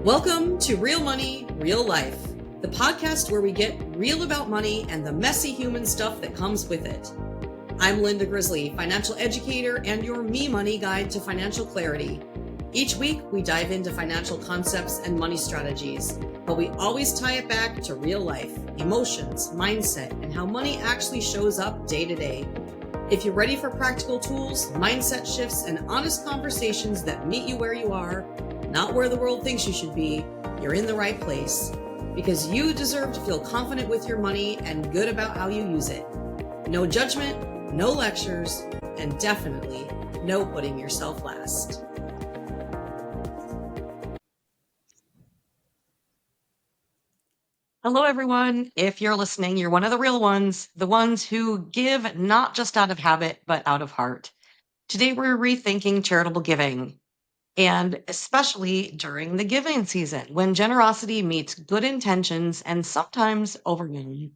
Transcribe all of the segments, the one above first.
Welcome to Real Money, Real Life, the podcast where we get real about money and the messy human stuff that comes with it. I'm Linda Grizzly, financial educator and your Me Money guide to financial clarity. Each week, we dive into financial concepts and money strategies, but we always tie it back to real life, emotions, mindset, and how money actually shows up day to day. If you're ready for practical tools, mindset shifts, and honest conversations that meet you where you are, not where the world thinks you should be, you're in the right place. Because you deserve to feel confident with your money and good about how you use it. No judgment, no lectures, and definitely no putting yourself last. Hello, everyone. If you're listening, you're one of the real ones, the ones who give not just out of habit, but out of heart. Today, we're rethinking charitable giving. And especially during the giving season, when generosity meets good intentions and sometimes overwhelm.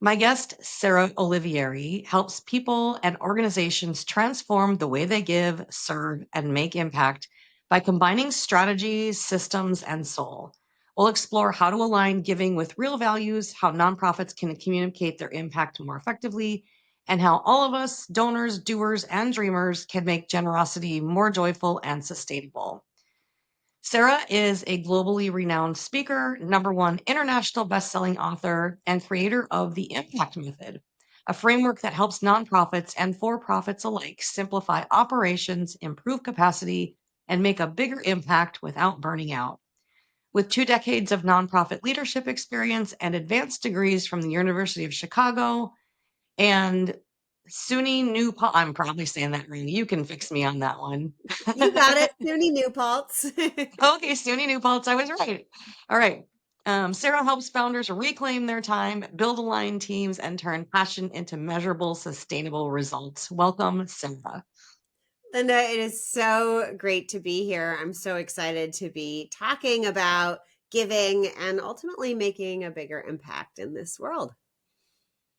My guest, Sarah Olivieri, helps people and organizations transform the way they give, serve, and make impact by combining strategies, systems, and soul. We'll explore how to align giving with real values, how nonprofits can communicate their impact more effectively, and how all of us, donors, doers, and dreamers, can make generosity more joyful and sustainable. Sarah is a globally renowned speaker, #1 international bestselling author, and creator of the Impact Method, a framework that helps nonprofits and for-profits alike simplify operations, improve capacity, and make a bigger impact without burning out. With 2 decades of nonprofit leadership experience and advanced degrees from the University of Chicago and SUNY New Paltz, I'm probably saying that wrong. You can fix me on that one. You got it, SUNY New Paltz. Okay, SUNY New Paltz, I was right. All right. Sarah helps founders reclaim their time, build aligned teams, and turn passion into measurable, sustainable results. Welcome, Sarah. Linda, it is so great to be here. I'm so excited to be talking about giving and ultimately making a bigger impact in this world.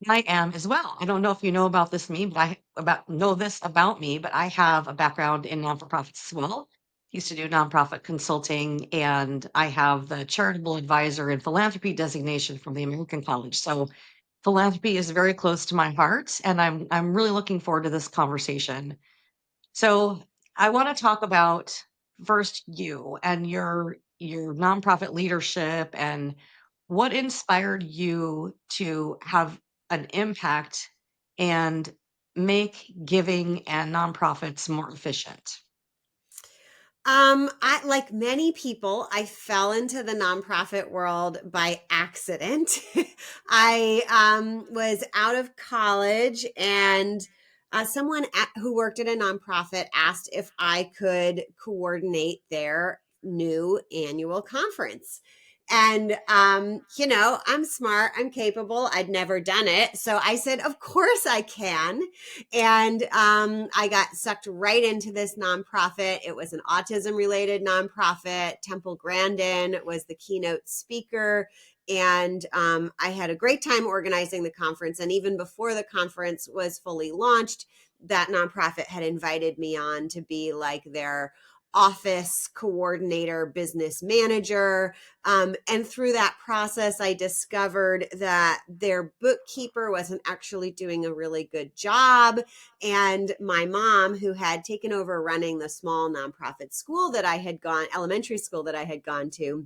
I am as well. I don't know if you know about this me, but know this about me, but I have a background in non-for-profits as well. Used to do nonprofit consulting, and I have the charitable advisor and philanthropy designation from the American College. So philanthropy is very close to my heart, and I'm really looking forward to this conversation. So I want to talk about first you and your nonprofit leadership and what inspired you to have an impact and make giving and nonprofits more efficient. I, like many people, I fell into the nonprofit world by accident. I was out of college and someone who worked at a nonprofit asked if I could coordinate their new annual conference. And, I'm smart, I'm capable, I'd never done it. So I said, of course I can. And I got sucked right into this nonprofit. It was an autism related nonprofit. Temple Grandin was the keynote speaker. And I had a great time organizing the conference. And even before the conference was fully launched, that nonprofit had invited me on to be like their office coordinator, business manager. And through that process, I discovered that their bookkeeper wasn't actually doing a really good job. And my mom, who had taken over running the small nonprofit school that I had elementary school that I had gone to,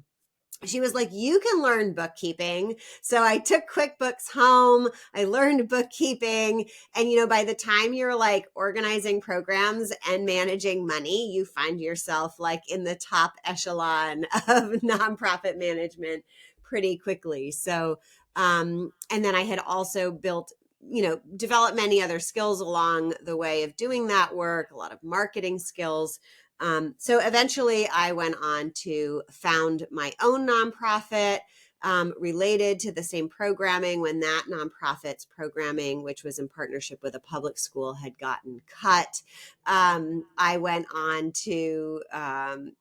she was like, you can learn bookkeeping. So I took QuickBooks home. I learned bookkeeping. And, by the time you're like organizing programs and managing money, you find yourself like in the top echelon of nonprofit management pretty quickly. So, and then I had also developed many other skills along the way of doing that work, a lot of marketing skills. So eventually I went on to found my own nonprofit related to the same programming when that nonprofit's programming, which was in partnership with a public school, had gotten cut. I went on to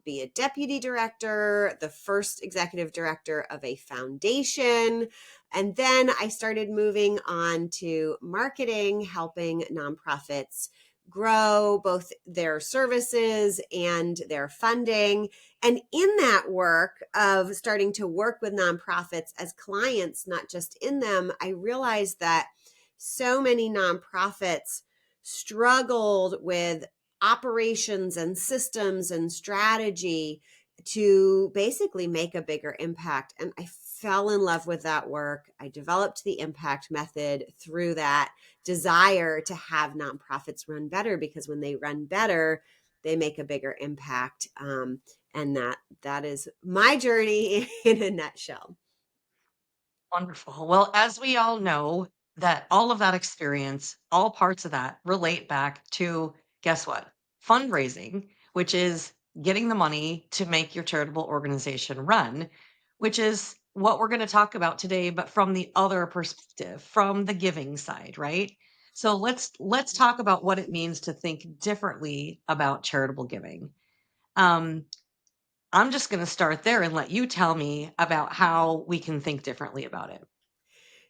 be a deputy director, the first executive director of a foundation. And then I started moving on to marketing, helping nonprofits grow both their services and their funding. And in that work of starting to work with nonprofits as clients, not just in them, I realized that so many nonprofits struggled with operations and systems and strategy to basically make a bigger impact. And I fell in love with that work. I developed the impact method through that desire to have nonprofits run better, because when they run better, they make a bigger impact. And that is my journey in a nutshell. Wonderful. Well, as we all know, that all of that experience, all parts of that relate back to, guess what? Fundraising, which is getting the money to make your charitable organization run, which is what we're going to talk about today, but from the other perspective, from the giving side, right? So let's talk about what it means to think differently about charitable giving. Um, I'm just going to start there and let you tell me about how we can think differently about it.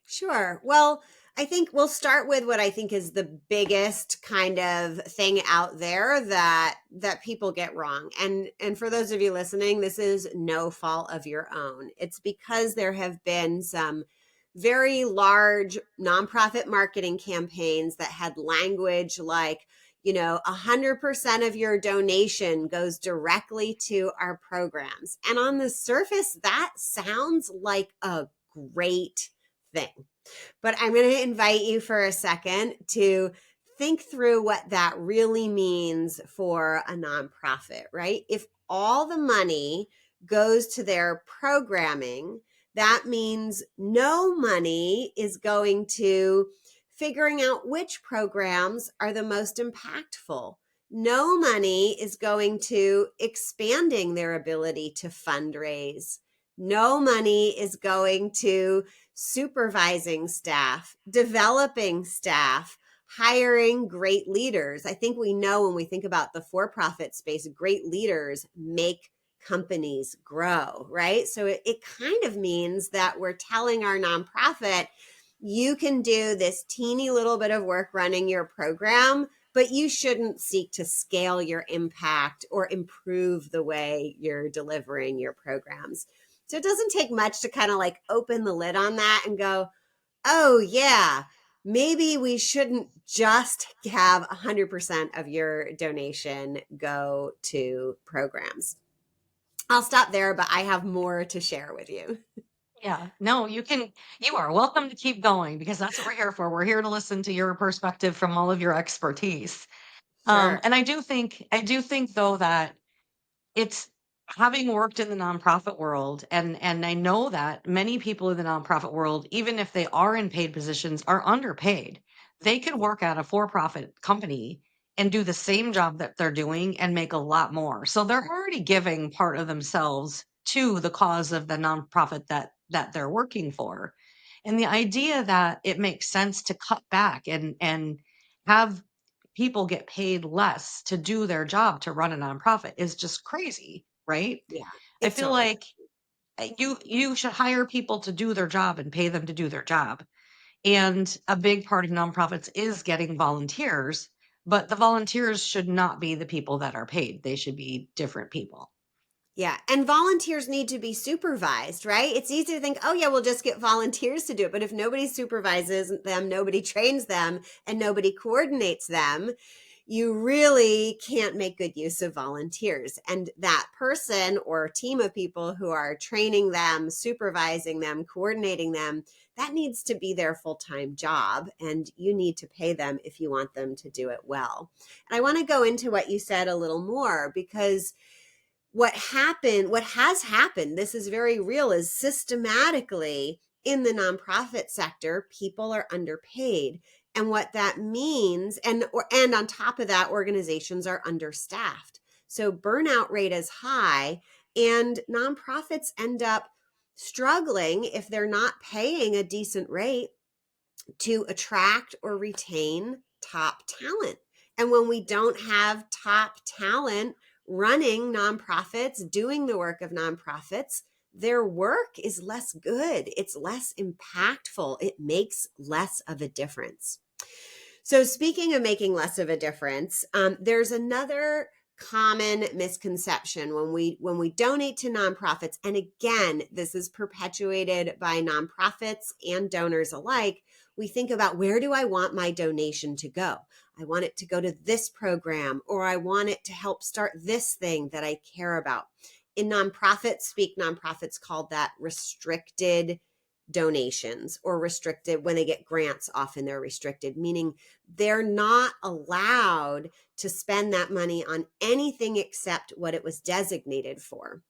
Sure. Well, I think we'll start with what I think is the biggest kind of thing out there that people get wrong. And for those of you listening, this is no fault of your own. It's because there have been some very large nonprofit marketing campaigns that had language like, 100% of your donation goes directly to our programs. And on the surface, that sounds like a great thing. But I'm going to invite you for a second to think through what that really means for a nonprofit, right? If all the money goes to their programming, that means no money is going to figuring out which programs are the most impactful. No money is going to expanding their ability to fundraise. No money is going to supervising staff, developing staff, hiring great leaders. I think we know when we think about the for-profit space, great leaders make companies grow, right? So it kind of means that we're telling our nonprofit, you can do this teeny little bit of work running your program, but you shouldn't seek to scale your impact or improve the way you're delivering your programs. So it doesn't take much to kind of like open the lid on that and go, oh, yeah, maybe we shouldn't just have 100% of your donation go to programs. I'll stop there, but I have more to share with you. Yeah, no, you are welcome to keep going because that's what we're here for. We're here to listen to your perspective from all of your expertise. Sure. And I do think though that it's having worked in the nonprofit world, and I know that many people in the nonprofit world, even if they are in paid positions, are underpaid. They could Yeah. work at a for-profit company and do the same job that they're doing and make a lot more. So they're already giving part of themselves to the cause of the nonprofit that they're working for. And the idea that it makes sense to cut back and have people get paid less to do their job to run a nonprofit is just crazy, right? Yeah. I It's feel totally. like you should hire people to do their job and pay them to do their job. And a big part of nonprofits is getting volunteers, but the volunteers should not be the people that are paid. They should be different people. Yeah. And volunteers need to be supervised, right? It's easy to think, oh, yeah, we'll just get volunteers to do it. But if nobody supervises them, nobody trains them, and nobody coordinates them, you really can't make good use of volunteers. And that person or team of people who are training them, supervising them, coordinating them, that needs to be their full-time job. And you need to pay them if you want them to do it well. And I want to go into what you said a little more, because what has happened, this is very real, is systematically in the nonprofit sector, people are underpaid. And what that means, and on top of that, organizations are understaffed. So burnout rate is high, and nonprofits end up struggling if they're not paying a decent rate to attract or retain top talent. And when we don't have top talent running nonprofits, doing the work of nonprofits, their work is less good. It's less impactful. It makes less of a difference. So speaking of making less of a difference, there's another common misconception when we donate to nonprofits, and again, this is perpetuated by nonprofits and donors alike. We think about, where do I want my donation to go? I want it to go to this program, or I want it to help start this thing that I care about. In nonprofit speak, nonprofits call that restricted donations, or restricted. When they get grants, often they're restricted, meaning they're not allowed to spend that money on anything except what it was designated for.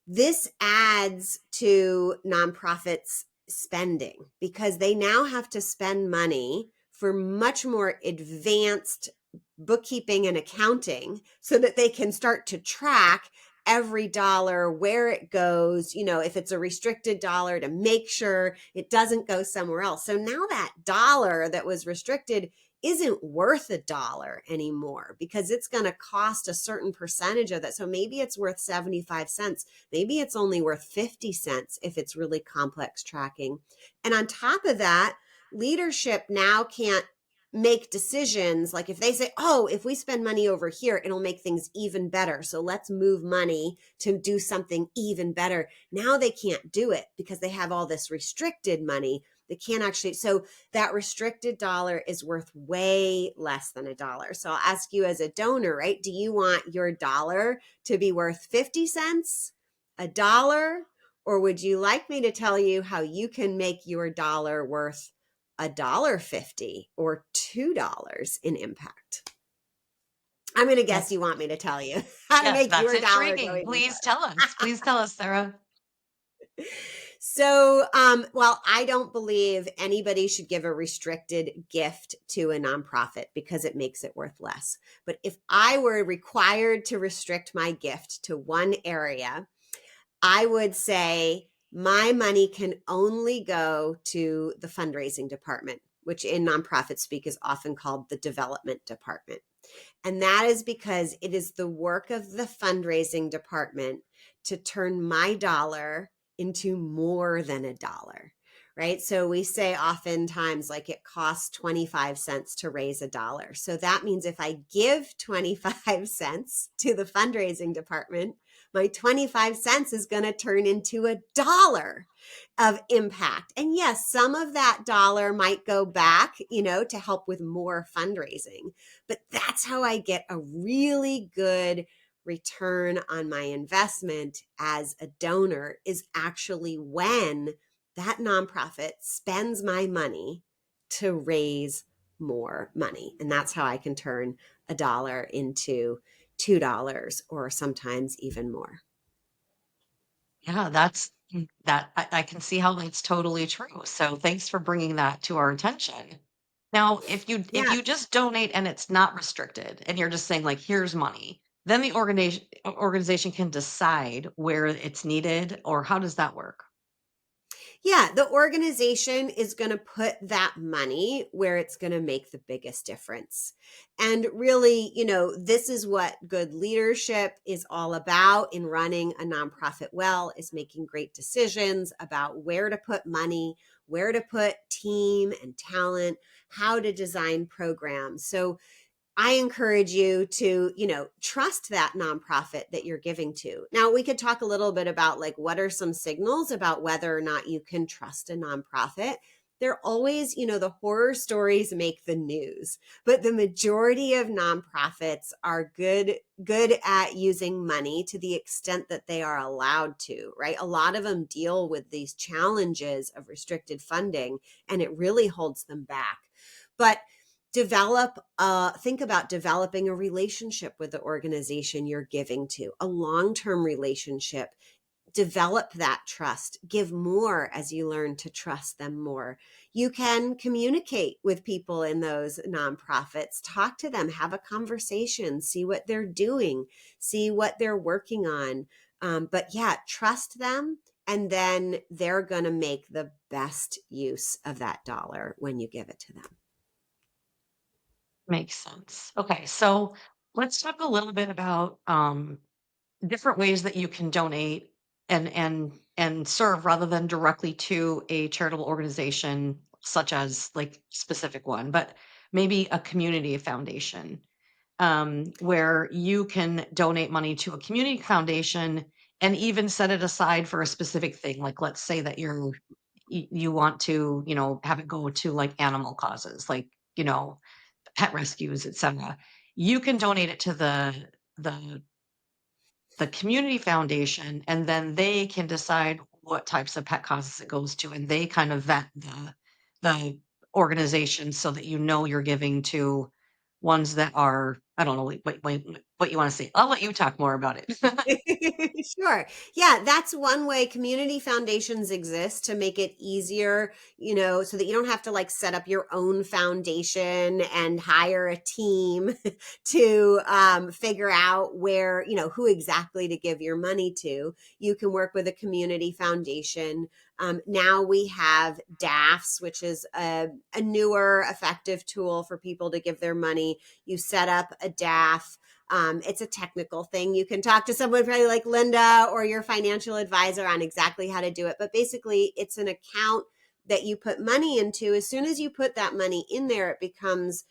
This adds to nonprofits spending, because they now have to spend money for much more advanced bookkeeping and accounting, so that they can start to track every dollar, where it goes, if it's a restricted dollar, to make sure it doesn't go somewhere else. So now that dollar that was restricted isn't worth a dollar anymore, because it's going to cost a certain percentage of that. So maybe it's worth 75 cents. Maybe it's only worth 50 cents if it's really complex tracking. And on top of that, leadership now can't make decisions like, if they say, oh, if we spend money over here, it'll make things even better, so let's move money to do something even better. Now they can't do it, because they have all this restricted money. They can't actually. So that restricted dollar is worth way less than a dollar. So I'll ask you, as a donor, right? Do you want your dollar to be worth 50 cents, a dollar, or would you like me to tell you how you can make your dollar worth $1.50 or $2 in impact? I'm going to guess Yes. you want me to tell you how to Yes, make that's your dollar go intriguing. even Please tell us. Please tell us, Sarah. So, well, I don't believe anybody should give a restricted gift to a nonprofit, because it makes it worth less. But if I were required to restrict my gift to one area, I would say my money can only go to the fundraising department, which in nonprofit speak is often called the development department. And that is because it is the work of the fundraising department to turn my dollar into more than a dollar, right? So we say oftentimes, like, it costs 25 cents to raise a dollar. So that means if I give 25 cents to the fundraising department, my 25 cents is going to turn into a dollar of impact. And yes, some of that dollar might go back, to help with more fundraising. But that's how I get a really good return on my investment as a donor, is actually when that nonprofit spends my money to raise more money. And that's how I can turn a dollar into $2, or sometimes even more. Yeah, that I can see how that's totally true. So thanks for bringing that to our attention. Now, if Yeah. you just donate and it's not restricted, and you're just saying, like, here's money, then the organization can decide where it's needed, or how does that work? Yeah, the organization is going to put that money where it's going to make the biggest difference. And really, this is what good leadership is all about in running a nonprofit well, is making great decisions about where to put money, where to put team and talent, how to design programs. So I encourage you to, trust that nonprofit that you're giving to. Now, we could talk a little bit about, like, what are some signals about whether or not you can trust a nonprofit. They're always, the horror stories make the news, but the majority of nonprofits are good at using money to the extent that they are allowed to, right? A lot of them deal with these challenges of restricted funding, and it really holds them back. But think about developing a relationship with the organization you're giving to, a long-term relationship. Develop that trust. Give more as you learn to trust them more. You can communicate with people in those nonprofits. Talk to them, have a conversation, see what they're doing, see what they're working on. But yeah, trust them, and then they're going to make the best use of that dollar when you give it to them. Makes sense. Okay, so let's talk a little bit about different ways that you can donate and serve rather than directly to a charitable organization, such as, like, specific one. But maybe a community foundation, where you can donate money to a community foundation and even set it aside for a specific thing. Like, let's say that you want to, have it go to like animal causes, like, pet rescues, etc. You can donate it to the the community foundation, and then they can decide what types of pet causes it goes to, and they kind of vet the organization so that you're giving to ones that are, I don't know, what you want to say. I'll let you talk more about it. Sure. Yeah, that's one way community foundations exist to make it easier, so that you don't have to like set up your own foundation and hire a team to figure out where, who exactly to give your money to. You can work with a community foundation. Now we have DAFs, which is a newer, effective tool for people to give their money. You set up a DAF. It's a technical thing. You can talk to someone probably like Linda or your financial advisor on exactly how to do it. But basically, it's an account that you put money into. As soon as you put that money in there, it becomes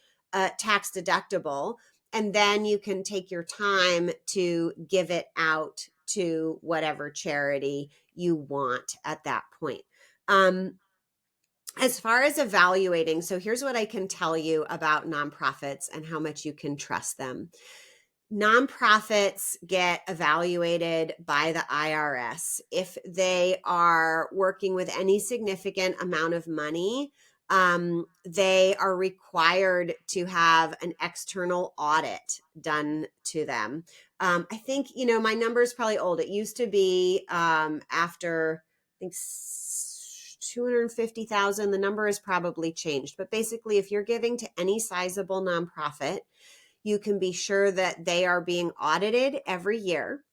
tax deductible. And then you can take your time to give it out to whatever charity you want at that point. As far as evaluating, so here's what I can tell you about nonprofits and how much you can trust them. Nonprofits get evaluated by the IRS. If they are working with any significant amount of money, they are required to have an external audit done to them. I think, my number is probably old. It used to be after, I think, 250,000. The number has probably changed. But basically, if you're giving to any sizable nonprofit, you can be sure that they are being audited every year.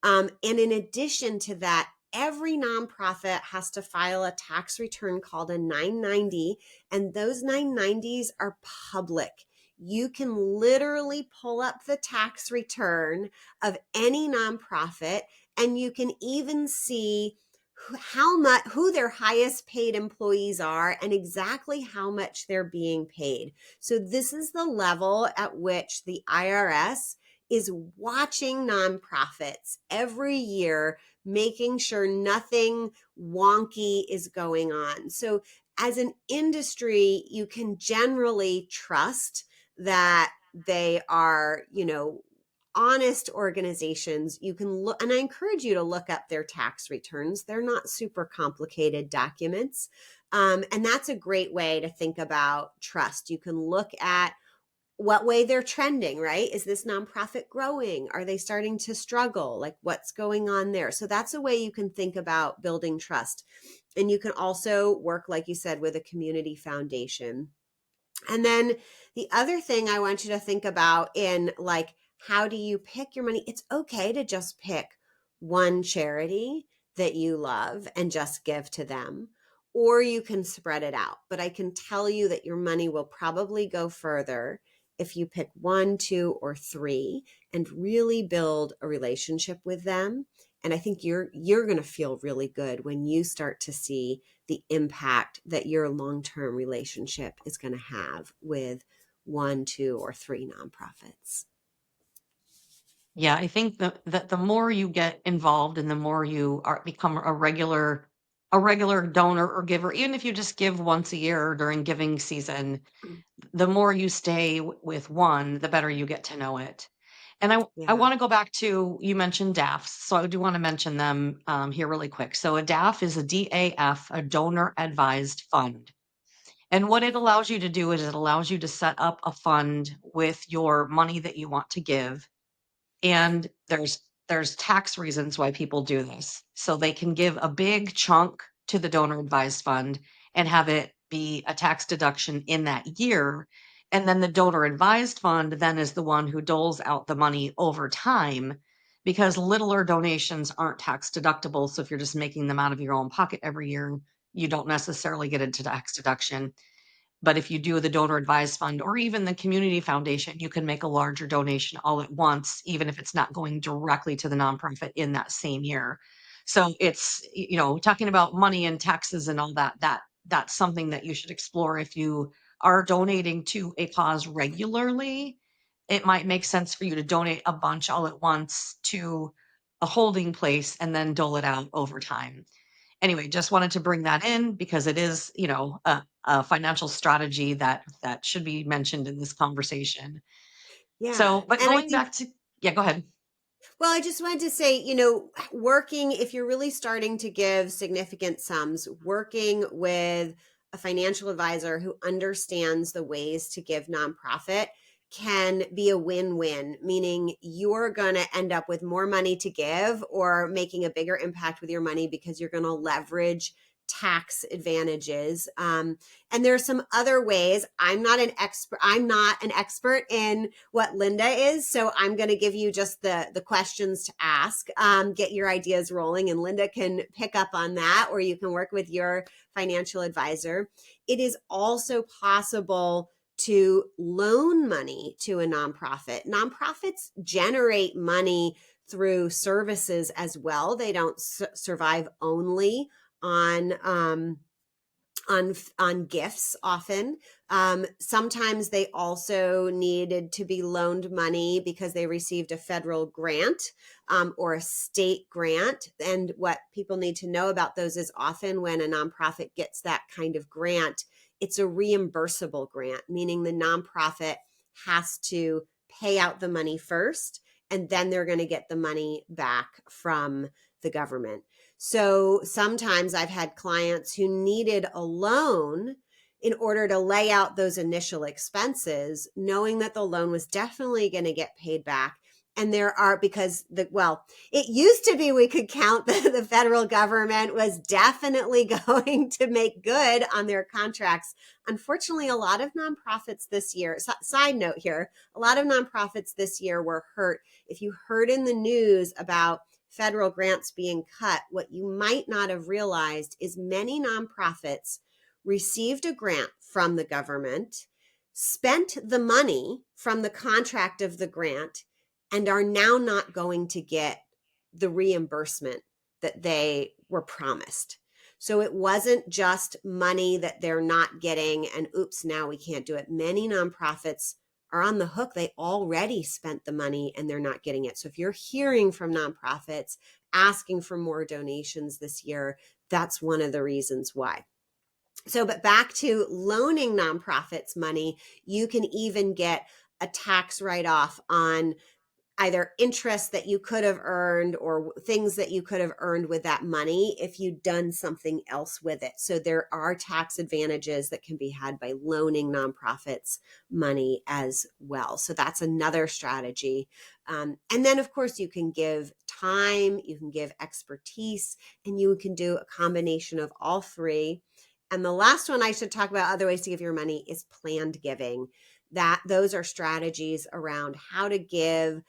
And in addition to that, every nonprofit has to file a tax return called a 990, and those 990s are public. You can literally pull up the tax return of any nonprofit, and you can even see who their highest paid employees are and exactly how much they're being paid. So this is the level at which the IRS is watching nonprofits every year, making sure nothing wonky is going on. So as an industry, you can generally trust that they are, honest organizations. You can look, and I encourage you to look up their tax returns. They're not super complicated documents. And that's a great way to think about trust. You can look at what way they're trending, right? Is this nonprofit growing? Are they starting to struggle? Like, what's going on there? So that's a way you can think about building trust. And you can also work, like you said, with a community foundation. And then the other thing I want you to think about in like, how do you pick your money? It's okay to just pick one charity that you love and just give to them, or you can spread it out. But I can tell you that your money will probably go further if you pick one, two, or three and really build a relationship with them. And I think you're going to feel really good when you start to see the impact that your long-term relationship is going to have with one, two, or three nonprofits. Yeah, I think that the more you get involved and the more you become a regular donor or giver, even if you just give once a year during giving season, the more you stay with one, the better you get to know it. And I Yeah. want to go back to, you mentioned DAFs, so I do want to mention them here really quick. So a DAF is a DAF, a donor advised fund. And what it allows you to do is it allows you to set up a fund with your money that you want to give, and there's tax reasons why people do this. So they can give a big chunk to the donor advised fund and have it be a tax deduction in that year. And then the donor advised fund then is the one who doles out the money over time, because littler donations aren't tax deductible. So if you're just making them out of your own pocket every year, you don't necessarily get into tax deduction. But if you do the donor advised fund or even the community foundation, you can make a larger donation all at once, even if it's not going directly to the nonprofit in that same year. So it's, talking about money and taxes and all that, that's something that you should explore if you are donating to a cause regularly, it might make sense for you to donate a bunch all at once to a holding place and then dole it out over time. Anyway, just wanted to bring that in because it is, a financial strategy that should be mentioned in this conversation. Yeah. So, but And I going think, back to, yeah, go ahead. well, I just wanted to say, working, if you're really starting to give significant sums, working with a financial advisor who understands the ways to give nonprofit can be a win-win, meaning you're going to end up with more money to give or making a bigger impact with your money because you're going to leverage tax advantages. And there are some other ways. I'm not an expert in what Linda is, so I'm going to give you just the questions to ask. Get your ideas rolling, and Linda can pick up on that, or you can work with your financial advisor. It is also possible to loan money to a nonprofit. Nonprofits generate money through services as well. They don't survive only on on gifts often. Sometimes they also needed to be loaned money because they received a federal grant or a state grant. And what people need to know about those is often when a nonprofit gets that kind of grant, it's a reimbursable grant, meaning the nonprofit has to pay out the money first, and then they're going to get the money back from the government. So sometimes I've had clients who needed a loan in order to lay out those initial expenses, knowing that the loan was definitely going to get paid back. And there are, because it used to be we could count that the federal government was definitely going to make good on their contracts. Unfortunately, a lot of nonprofits this year, side note here, a lot of nonprofits this year were hurt. If you heard in the news about federal grants being cut, what you might not have realized is many nonprofits received a grant from the government, spent the money from the contract of the grant, and are now not going to get the reimbursement that they were promised. So it wasn't just money that they're not getting and oops, now we can't do it. Many nonprofits are on the hook. They already spent the money and they're not getting it. So if you're hearing from nonprofits asking for more donations this year, that's one of the reasons why. So, but back to loaning nonprofits money, you can even get a tax write-off on either interest that you could have earned or things that you could have earned with that money if you'd done something else with it. So there are tax advantages that can be had by loaning nonprofits money as well. So that's another strategy. And then, of course, you can give time, you can give expertise, and you can do a combination of all three. And the last one I should talk about, other ways to give your money, is planned giving. Those are strategies around how to give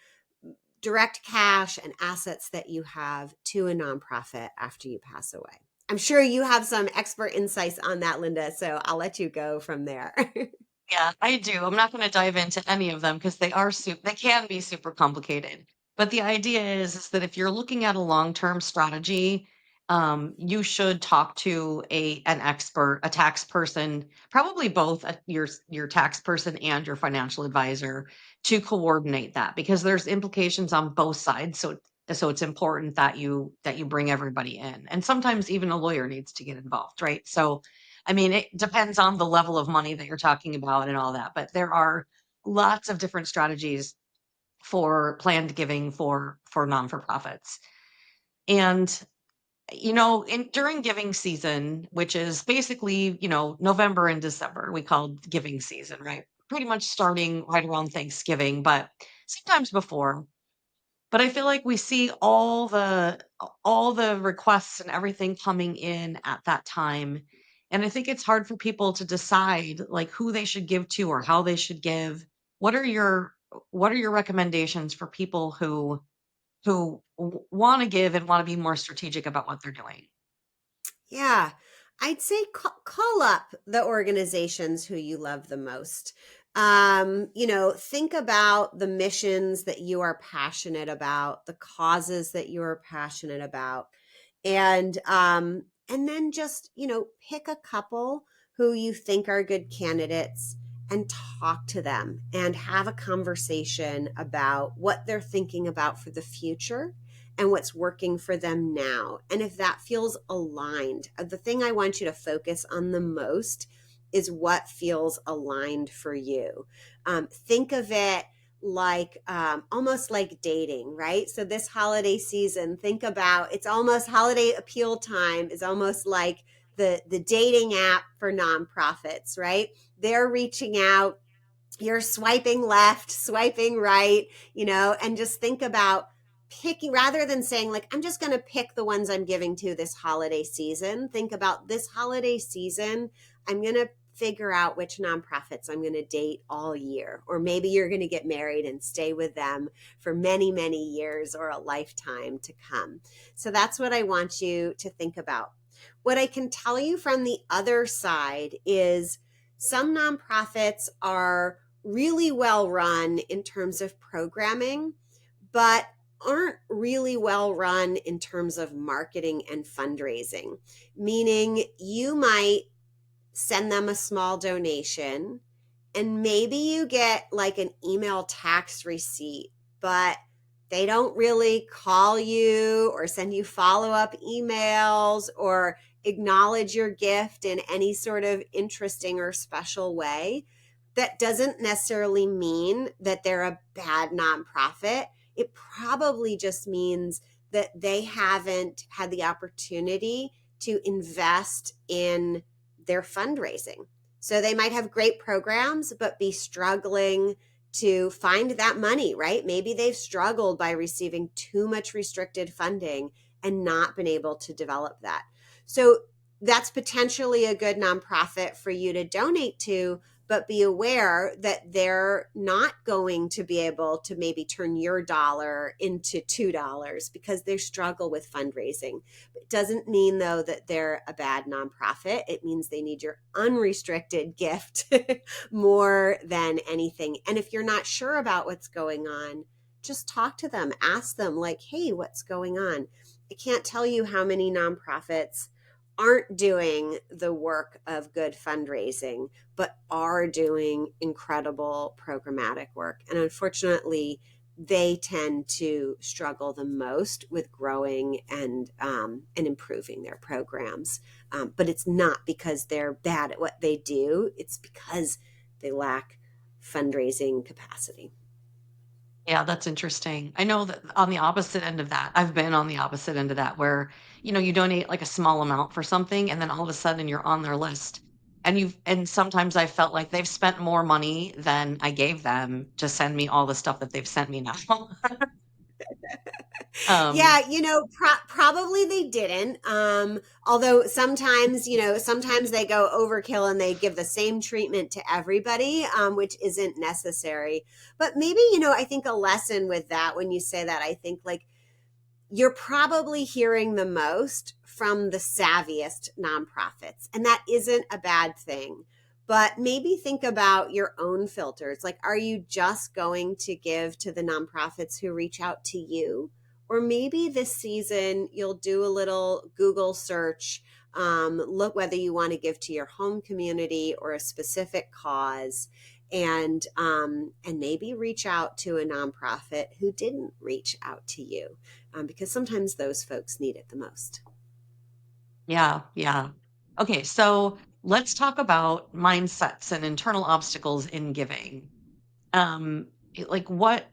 direct cash and assets that you have to a nonprofit after you pass away. I'm sure you have some expert insights on that, Linda, so I'll let you go from there. Yeah, I do. I'm not going to dive into any of them because they can be super complicated. But the idea is that if you're looking at a long-term strategy, you should talk to an expert, a tax person, probably both your tax person and your financial advisor to coordinate that because there's implications on both sides. So it's important that you bring everybody in. And sometimes even a lawyer needs to get involved, right? So I mean, it depends on the level of money that you're talking about and all that, but there are lots of different strategies for planned giving for non-for-profits. And during giving season, which is basically, November and December, we call giving season, right? Pretty much starting right around Thanksgiving, but sometimes before. But I feel like we see all the requests and everything coming in at that time. And I think it's hard for people to decide like who they should give to or how they should give. What are your what are your recommendations for people who want to give and want to be more strategic about what they're doing? Yeah, I'd say call up the organizations who you love the most. Think about the missions that you are passionate about, the causes that you are passionate about, and then just pick a couple who you think are good candidates and talk to them and have a conversation about what they're thinking about for the future and what's working for them now. And if that feels aligned, the thing I want you to focus on the most is what feels aligned for you. Think of it like almost like dating, right? So this holiday season, think about, it's almost holiday appeal time is almost like the dating app for nonprofits, right? They're reaching out, you're swiping left, swiping right, and just think about picking, rather than saying like, I'm just going to pick the ones I'm giving to this holiday season. Think about this holiday season, I'm going to figure out which nonprofits I'm going to date all year. Or maybe you're going to get married and stay with them for many, many years or a lifetime to come. So that's what I want you to think about. What I can tell you from the other side is some nonprofits are really well run in terms of programming, but aren't really well run in terms of marketing and fundraising. Meaning you might send them a small donation and maybe you get like an email tax receipt, but they don't really call you or send you follow-up emails or acknowledge your gift in any sort of interesting or special way. That doesn't necessarily mean that they're a bad nonprofit. It probably just means that they haven't had the opportunity to invest in their fundraising. So they might have great programs, but be struggling to find that money, right? Maybe they've struggled by receiving too much restricted funding and not been able to develop that. So that's potentially a good nonprofit for you to donate to, but be aware that they're not going to be able to maybe turn your dollar into $2 because they struggle with fundraising. It doesn't mean, though, that they're a bad nonprofit. It means they need your unrestricted gift more than anything. And if you're not sure about what's going on, just talk to them. Ask them, like, hey, what's going on? I can't tell you how many nonprofits aren't doing the work of good fundraising, but are doing incredible programmatic work. And unfortunately, they tend to struggle the most with growing and improving their programs. But it's not because they're bad at what they do. It's because they lack fundraising capacity. Yeah, that's interesting. I know that on the opposite end of that, I've been on the opposite end of that where, you donate like a small amount for something and then all of a sudden you're on their list. And sometimes I felt like they've spent more money than I gave them to send me all the stuff that they've sent me now. Um, Yeah, probably they didn't. Although sometimes they go overkill and they give the same treatment to everybody, which isn't necessary. But maybe, I think a lesson with that, when you say that, I think like you're probably hearing the most from the savviest nonprofits, and that isn't a bad thing. But maybe think about your own filters. Like, are you just going to give to the nonprofits who reach out to you? Or maybe this season you'll do a little Google search, look whether you want to give to your home community or a specific cause, and maybe reach out to a nonprofit who didn't reach out to you, because sometimes those folks need it the most. yeah, yeah. Okay, so let's talk about mindsets and internal obstacles in giving. Like what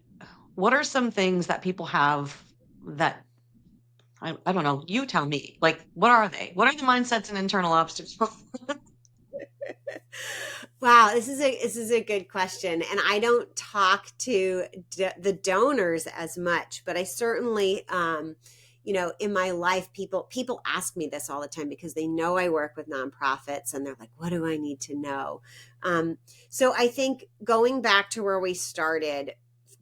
are some things that people have that I don't know, you tell me. Like, what are they? What are the mindsets and internal obstacles? Wow, this is a good question, and I don't talk to the donors as much, but I certainly, in my life, people ask me this all the time because they know I work with nonprofits, and they're like, "What do I need to know?" Um, so I think going back to where we started,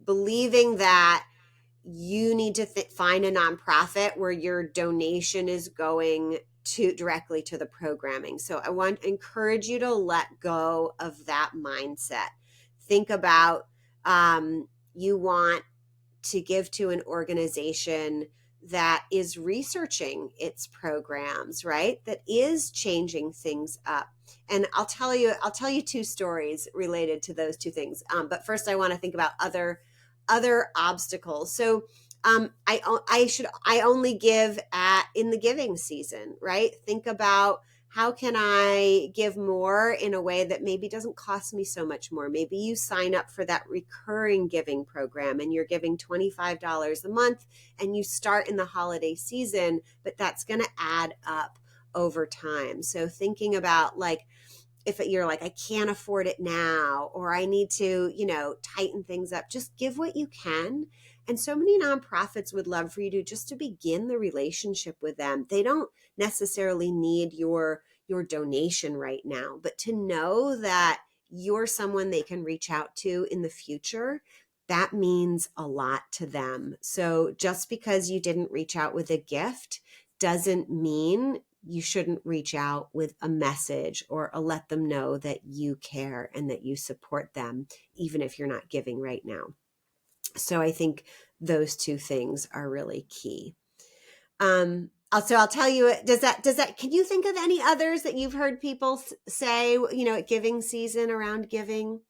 believing that you need to find a nonprofit where your donation is going to directly to the programming. So I want to encourage you to let go of that mindset. Think about, you want to give to an organization that is researching its programs, right? That is changing things up. And I'll tell you two stories related to those two things. But first, I want to think about other obstacles. So I only give in the giving season, right? Think about, how can I give more in a way that maybe doesn't cost me so much more? Maybe you sign up for that recurring giving program and you're giving $25 a month and you start in the holiday season, but that's going to add up over time. So thinking about, like, if you're like, I can't afford it now, or I need to, tighten things up, just give what you can. And so many nonprofits would love for you to just to begin the relationship with them. They don't necessarily need your donation right now, but to know that you're someone they can reach out to in the future, that means a lot to them. So just because you didn't reach out with a gift doesn't mean you shouldn't reach out with a message or let them know that you care and that you support them, even if you're not giving right now. So I think those two things are really key. Also, I'll tell you, can you think of any others that you've heard people say, at giving season, around giving?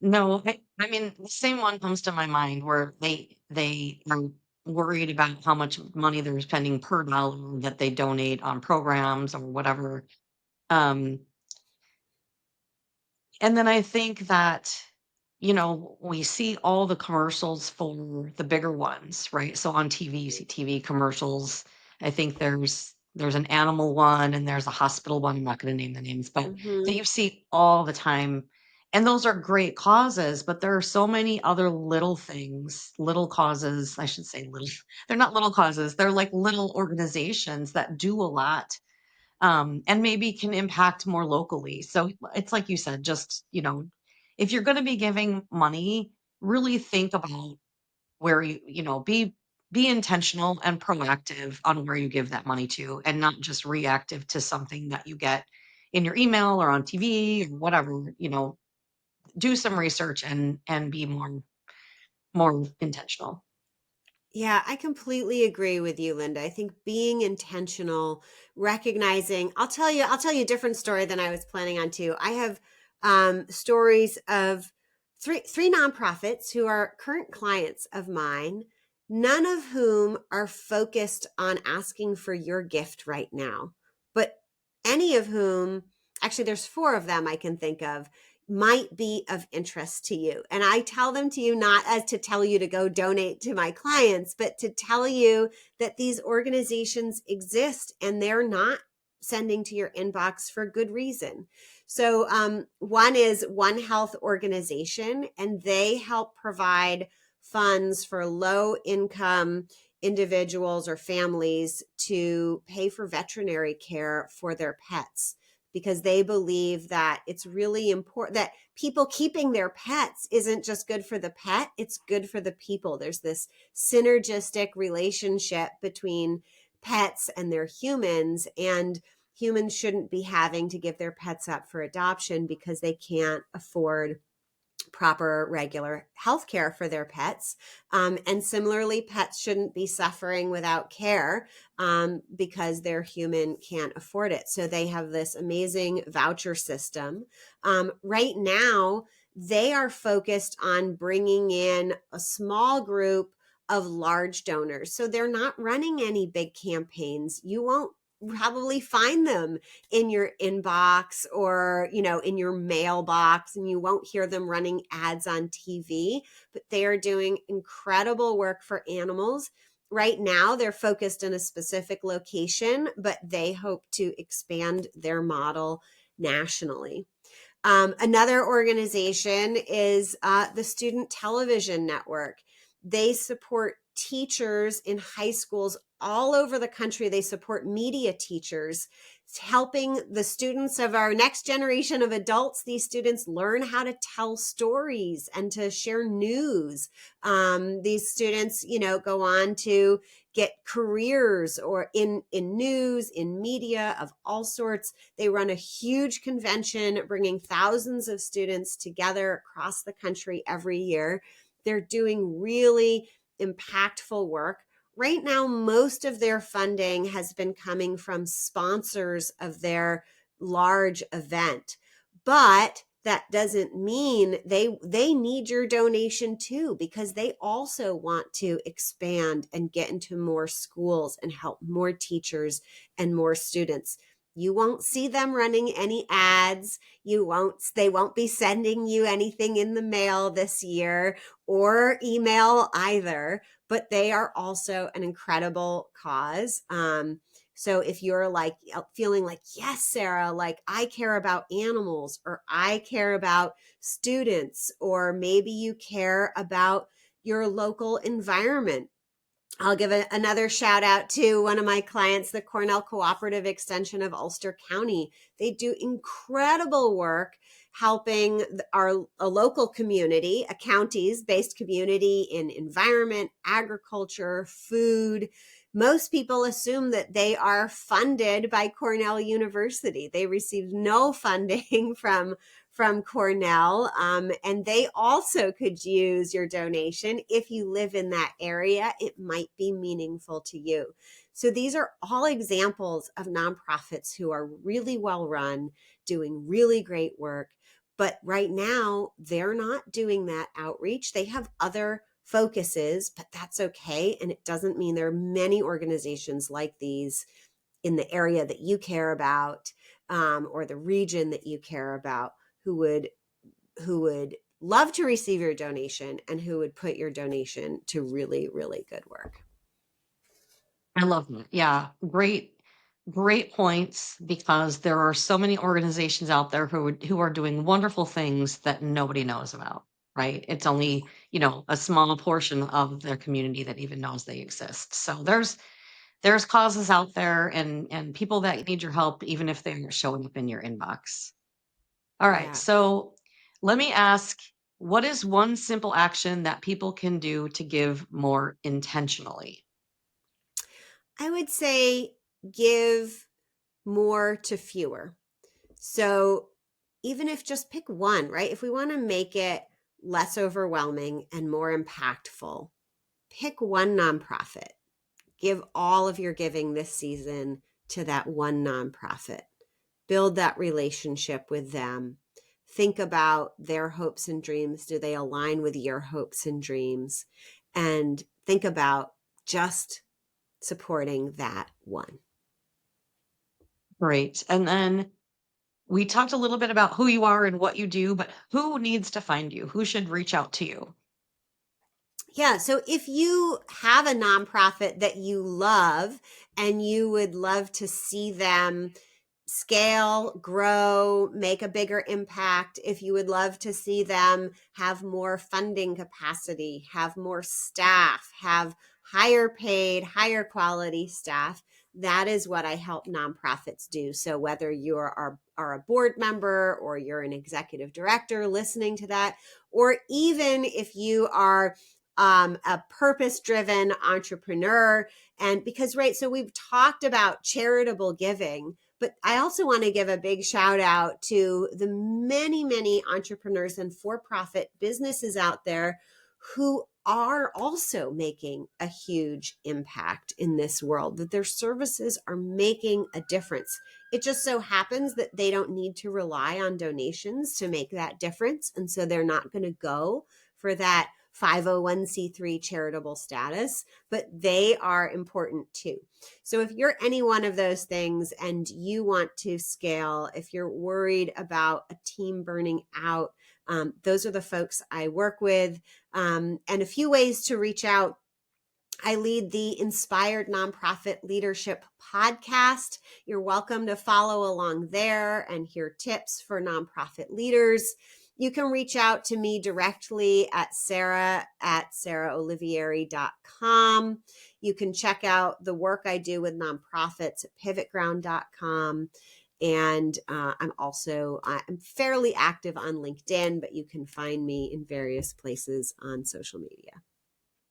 No, I mean, the same one comes to my mind where they are worried about how much money they're spending per dollar that they donate on programs or whatever. Um, and then I think that, we see all the commercials for the bigger ones, right? So on TV, you see TV commercials. I think there's an animal one and there's a hospital one. I'm not going to name the names, but that Mm-hmm. you see all the time. And those are great causes, but there are so many other little things, little causes, I should say little. They're not little causes. They're like little organizations that do a lot, and maybe can impact more locally. So it's like you said, just, if you're going to be giving money, really think about where be intentional and proactive on where you give that money to, and not just reactive to something that you get in your email or on TV or whatever. Do some research and be more intentional. Yeah, I completely agree with you, Linda. I think being intentional, recognizing, I'll tell you a different story than I was planning on too. I have stories of three nonprofits who are current clients of mine, none of whom are focused on asking for your gift right now, but any of whom, actually there's four of them I can think of, might be of interest to you. And I tell them to you not as to tell you to go donate to my clients, but to tell you that these organizations exist and they're not sending to your inbox for good reason. So one is One Health Organization, and they help provide funds for low income individuals or families to pay for veterinary care for their pets, because they believe that it's really important that people keeping their pets isn't just good for the pet, it's good for the people. There's this synergistic relationship between pets and their humans, and humans shouldn't be having to give their pets up for adoption because they can't afford proper regular health care for their pets. And similarly, pets shouldn't be suffering without care because their human can't afford it. So they have this amazing voucher system. Right now, they are focused on bringing in a small group of large donors. So they're not running any big campaigns. You won't probably find them in your inbox or in your mailbox, and you won't hear them running ads on TV, but they are doing incredible work for animals. Right now they're focused in a specific location, but they hope to expand their model nationally. Another organization is the Student Television Network. They support teachers in high schools all over the country. They support media teachers, helping the students of our next generation of adults. These students learn how to tell stories and to share news. These students, go on to get careers or in news, in media of all sorts. They run a huge convention, bringing thousands of students together across the country every year. They're doing really impactful work. Right now, most of their funding has been coming from sponsors of their large event. But that doesn't mean they need your donation too, because they also want to expand and get into more schools and help more teachers and more students. You won't see them running any ads. They won't be sending you anything in the mail this year or email either, but they are also an incredible cause. So if you're like feeling like, yes, Sarah, like I care about animals, or I care about students, or maybe you care about your local environment. I'll give another shout out to one of my clients, the Cornell Cooperative Extension of Ulster County. They do incredible work helping a local community, a counties based community in environment, agriculture, food. Most people assume that they are funded by Cornell University. They receive no funding from Cornell. And they also could use your donation. If you live in that area, it might be meaningful to you. So these are all examples of nonprofits who are really well run, doing really great work. But right now, they're not doing that outreach. They have other focuses, but that's okay. And it doesn't mean there are many organizations like these in the area that you care about, or the region that you care about, who would love to receive your donation and who would put your donation to really, really good work. I love that. Yeah, great points, because there are so many organizations out there who are doing wonderful things that nobody knows about, right? It's only, a small portion of their community that even knows they exist. So there's causes out there, and people that need your help, even if they're showing up in your inbox. All right. Yeah. So let me ask, what is one simple action that people can do to give more intentionally? I would say give more to fewer. So even if just pick one, right? If we want to make it less overwhelming and more impactful, pick one nonprofit. Give all of your giving this season to that one nonprofit. Build that relationship with them. Think about their hopes and dreams. Do they align with your hopes and dreams? And think about just supporting that one. Great. And then we talked a little bit about who you are and what you do, but who needs to find you? Who should reach out to you? Yeah. So if you have a nonprofit that you love and you would love to see them scale, grow, make a bigger impact, if you would love to see them have more funding capacity, have more staff, have higher paid, higher quality staff, that is what I help nonprofits do. So whether you are a board member, or you're an executive director listening to that, or even if you are a purpose-driven entrepreneur, and because, right, so we've talked about charitable giving, but I also want to give a big shout out to the many, many entrepreneurs and for-profit businesses out there who are also making a huge impact in this world, that their services are making a difference. It just so happens that they don't need to rely on donations to make that difference. And so they're not going to go for that 501c3 charitable status, but they are important too. So if you're any one of those things and you want to scale, if you're worried about a team burning out, those are the folks I work with. And a few ways to reach out. I lead the Inspired Nonprofit Leadership podcast. You're welcome to follow along there and hear tips for nonprofit leaders. You can reach out to me directly at sarah@saraholivieri.com. You can check out the work I do with nonprofits at pivotground.com. And I'm fairly active on LinkedIn, but you can find me in various places on social media.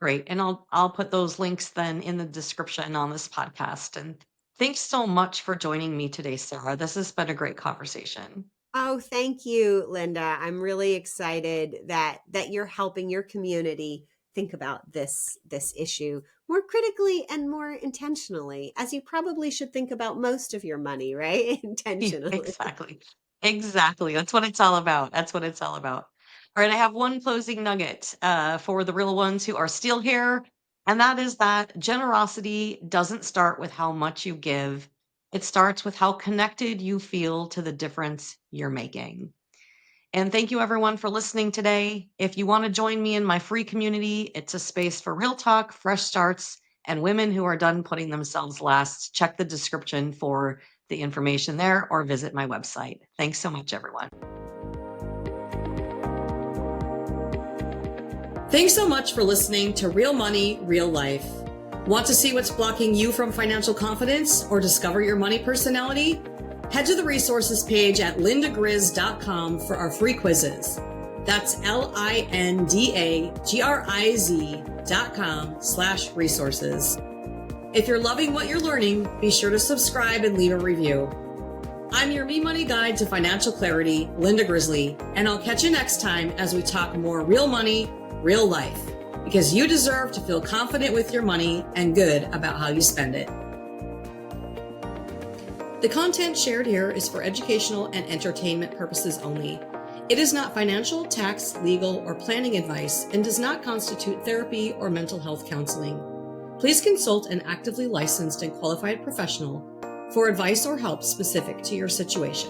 Great. And I'll put those links then in the description on this podcast. And thanks so much for joining me today, Sarah. This has been a great conversation. Oh, thank you, Linda. I'm really excited that you're helping your community think about this issue more critically and more intentionally, as you probably should think about most of your money, right? Intentionally. Exactly. Exactly. That's what it's all about. That's what it's all about. All right, I have one closing nugget for the real ones who are still here, and that is that generosity doesn't start with how much you give. It starts with how connected you feel to the difference you're making. And thank you everyone for listening today. If you want to join me in my free community, it's a space for real talk, fresh starts, and women who are done putting themselves last. Check the description for the information there or visit my website. Thanks so much, everyone. Thanks so much for listening to Real Money, Real Life. Want to see what's blocking you from financial confidence or discover your money personality? Head to the resources page at lindagriz.com for our free quizzes. That's LINDAGRIZ.com/resources. If you're loving what you're learning, be sure to subscribe and leave a review. I'm your Me Money Guide to Financial Clarity, Linda Grizzly, and I'll catch you next time as we talk more real money, real life, because you deserve to feel confident with your money and good about how you spend it. The content shared here is for educational and entertainment purposes only. It is not financial, tax, legal, or planning advice and does not constitute therapy or mental health counseling. Please consult an actively licensed and qualified professional for advice or help specific to your situation.